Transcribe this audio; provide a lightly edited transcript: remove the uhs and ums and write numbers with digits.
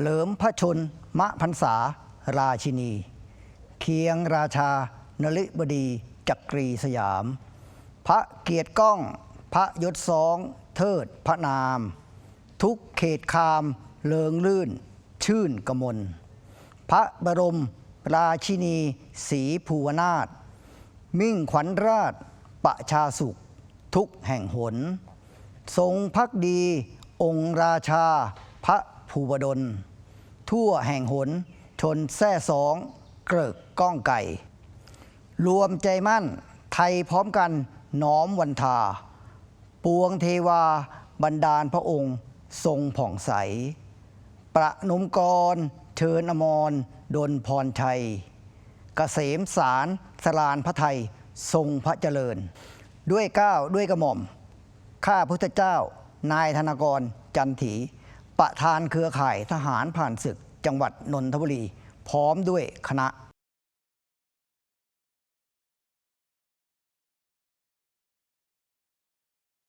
ลิมพระชนมพรรษาราชินีเคียงราชานฤบดีจักรีสยามพระเกียรติก้องพระยศสองเทิดพระนามทุกเขตคามเลิงลื่นชื่นกมลพระบรมราชินีศรีภูวนาถมิ่งขวัญราชประชาสุขทุกแห่งหนทรงภักดีองค์ราชาพระภูวดลทั่วแห่งหนชนแท่สองเกริกก้องไก่รวมใจมั่นไทยพร้อมกันน้อมวันทาปวงเทวาบันดาลพระองค์ทรงผ่องใสประนมกรเชิญอมรดลพรชัยเกษมสารสลานพระไทยทรงพระเจริญด้วยเกล้าด้วยกระหม่อมข้าพุทธเจ้านายธนากรจันถีประธานเครือข่ายทหารผ่านศึกจังหวัดนนทบุรีพร้อมด้วยคณะ